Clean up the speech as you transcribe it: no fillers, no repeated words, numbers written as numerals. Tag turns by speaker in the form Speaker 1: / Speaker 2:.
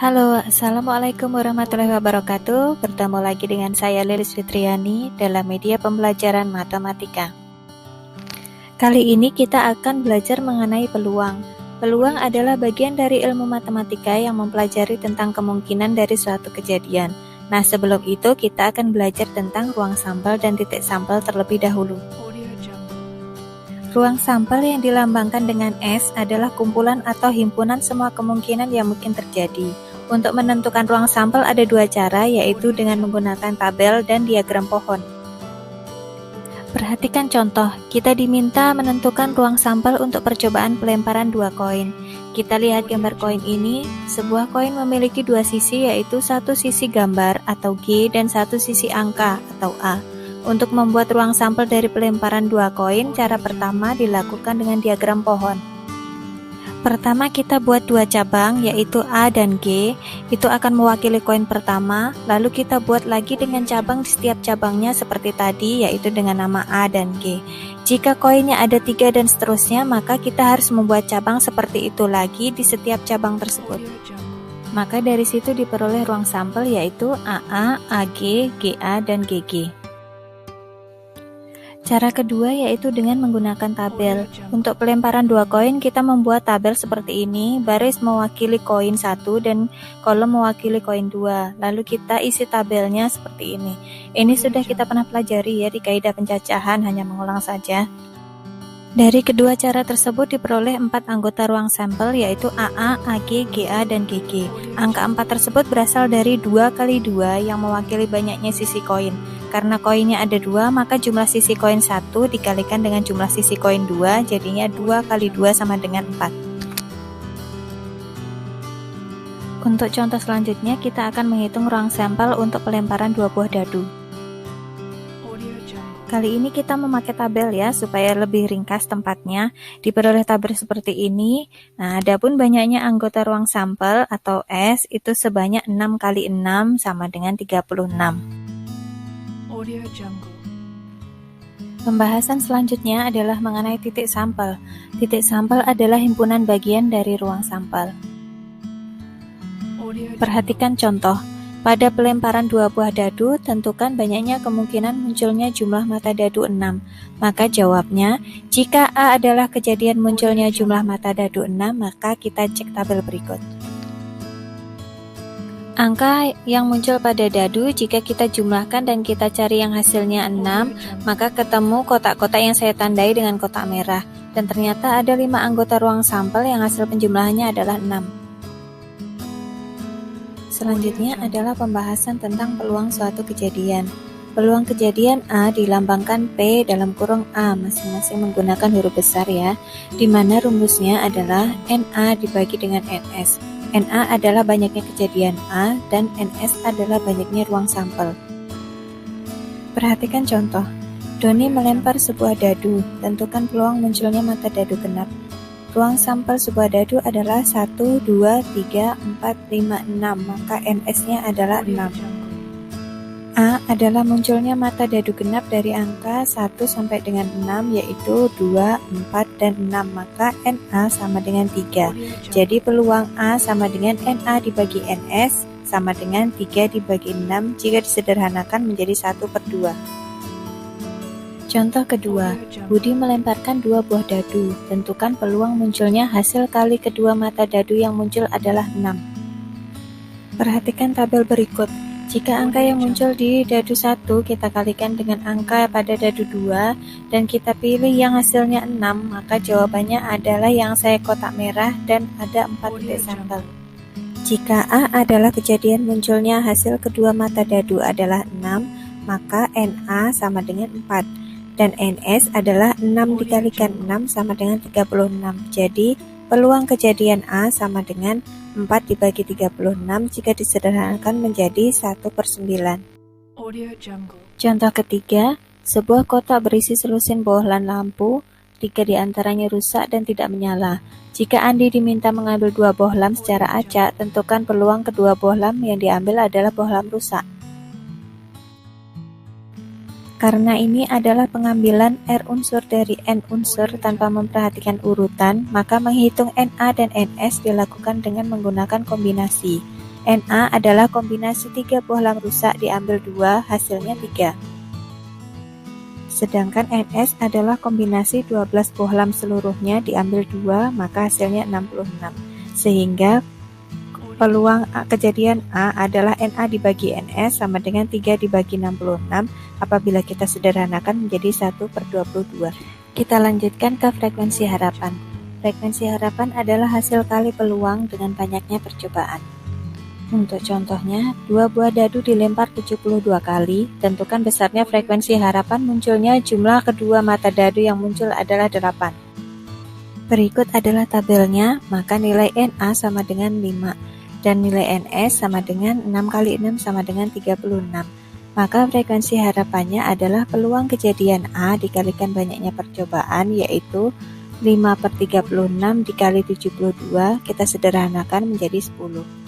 Speaker 1: Halo, Assalamualaikum warahmatullahi wabarakatuh. Bertemu lagi dengan saya Lilis Fitriani dalam media pembelajaran matematika. Kali ini kita akan belajar mengenai peluang. Peluang adalah bagian dari ilmu matematika yang mempelajari tentang kemungkinan dari suatu kejadian. Nah, sebelum itu kita akan belajar tentang ruang sampel dan titik sampel terlebih dahulu. Ruang sampel yang dilambangkan dengan S adalah kumpulan atau himpunan semua kemungkinan yang mungkin terjadi. Untuk menentukan ruang sampel ada dua cara, yaitu dengan menggunakan tabel dan diagram pohon. Perhatikan contoh, kita diminta menentukan ruang sampel untuk percobaan pelemparan dua koin. Kita lihat gambar koin ini, sebuah koin memiliki dua sisi, yaitu satu sisi gambar atau G dan satu sisi angka atau A. Untuk membuat ruang sampel dari pelemparan dua koin, cara pertama dilakukan dengan diagram pohon. Pertama kita buat dua cabang, yaitu A dan G, itu akan mewakili koin pertama, lalu kita buat lagi dengan cabang di setiap cabangnya seperti tadi, yaitu dengan nama A dan G. Jika koinnya ada 3 dan seterusnya, maka kita harus membuat cabang seperti itu lagi di setiap cabang tersebut. Maka dari situ diperoleh ruang sampel, yaitu AA, AG, GA, dan GG. Cara kedua yaitu dengan menggunakan tabel. Untuk pelemparan dua koin kita membuat tabel seperti ini, baris mewakili koin 1 dan kolom mewakili koin 2. Lalu kita isi tabelnya seperti ini. Ini sudah kita pernah pelajari ya di kaidah pencacahan, hanya mengulang saja. Dari kedua cara tersebut diperoleh 4 anggota ruang sampel, yaitu AA, AG, GA, dan GG. Angka 4 tersebut berasal dari 2 kali 2 yang mewakili banyaknya sisi koin. Karena koinnya ada 2, maka jumlah sisi koin 1 dikalikan dengan jumlah sisi koin 2, jadinya 2 kali 2 sama dengan 4. Untuk contoh selanjutnya, kita akan menghitung ruang sampel untuk pelemparan dua buah dadu. Kali ini kita memakai tabel ya, supaya lebih ringkas tempatnya. Diperoleh tabel seperti ini. Nah, adapun banyaknya anggota ruang sampel atau S itu sebanyak 6 kali 6 sama dengan 36. Pembahasan selanjutnya adalah mengenai titik sampel. Titik sampel adalah himpunan bagian dari ruang sampel. Perhatikan contoh. Pada pelemparan dua buah dadu, tentukan banyaknya kemungkinan munculnya jumlah mata dadu 6. Maka jawabnya, jika A adalah kejadian munculnya jumlah mata dadu 6, maka kita cek tabel berikut. Angka yang muncul pada dadu, jika kita jumlahkan dan kita cari yang hasilnya 6, maka ketemu kotak-kotak yang saya tandai dengan kotak merah. Dan ternyata ada 5 anggota ruang sampel yang hasil penjumlahannya adalah 6. Selanjutnya adalah pembahasan tentang peluang suatu kejadian. Peluang kejadian A dilambangkan P dalam kurung A, masing-masing menggunakan huruf besar ya, di mana rumusnya adalah NA dibagi dengan NS. NA adalah banyaknya kejadian A dan NS adalah banyaknya ruang sampel. Perhatikan contoh. Doni melempar sebuah dadu, tentukan peluang munculnya mata dadu genap. Ruang sampel sebuah dadu adalah 1, 2, 3, 4, 5, 6, maka NS-nya adalah 6. A adalah munculnya mata dadu genap dari angka 1 sampai dengan 6, yaitu 2, 4, dan 6, maka NA sama dengan 3. Jadi peluang A sama dengan NA dibagi NS sama dengan 3 dibagi 6 jika disederhanakan menjadi 1/2. Contoh kedua, Budi melemparkan 2 buah dadu. Tentukan peluang munculnya hasil kali kedua mata dadu yang muncul adalah 6. Perhatikan tabel berikut. Jika angka yang muncul di dadu 1 kita kalikan dengan angka pada dadu 2 dan kita pilih yang hasilnya 6, maka jawabannya adalah yang saya kotak merah dan ada 4 titik sampel. Jika A adalah kejadian munculnya hasil kedua mata dadu adalah 6, maka NA sama dengan 4. Dan NS adalah 6 dikalikan 6 sama dengan 36. Jadi, peluang kejadian A sama dengan 4 dibagi 36 jika disederhanakan menjadi 1/9. Contoh ketiga, sebuah kotak berisi selusin bohlam lampu, 3 diantaranya rusak dan tidak menyala. Jika Andi diminta mengambil 2 bohlam secara acak, tentukan peluang kedua bohlam yang diambil adalah bohlam rusak. Karena ini adalah pengambilan R unsur dari N unsur tanpa memperhatikan urutan, maka menghitung NA dan NS dilakukan dengan menggunakan kombinasi. NA adalah kombinasi 3 buah lam rusak diambil 2, hasilnya 3. Sedangkan NS adalah kombinasi 12 buah lam seluruhnya diambil 2, maka hasilnya 66. Sehingga peluang kejadian A adalah NA dibagi NS sama dengan 3 dibagi 66, apabila kita sederhanakan menjadi 1/22. Kita lanjutkan ke frekuensi harapan. Frekuensi harapan adalah hasil kali peluang dengan banyaknya percobaan. Untuk contohnya, 2 buah dadu dilempar 72 kali, tentukan besarnya frekuensi harapan munculnya jumlah kedua mata dadu yang muncul adalah 8. Berikut adalah tabelnya, maka nilai NA sama dengan 5, dan nilai NS sama dengan 6 kali 6 sama dengan 36. Maka frekuensi harapannya adalah peluang kejadian A dikalikan banyaknya percobaan, yaitu 5/36 dikali 72, kita sederhanakan menjadi 10.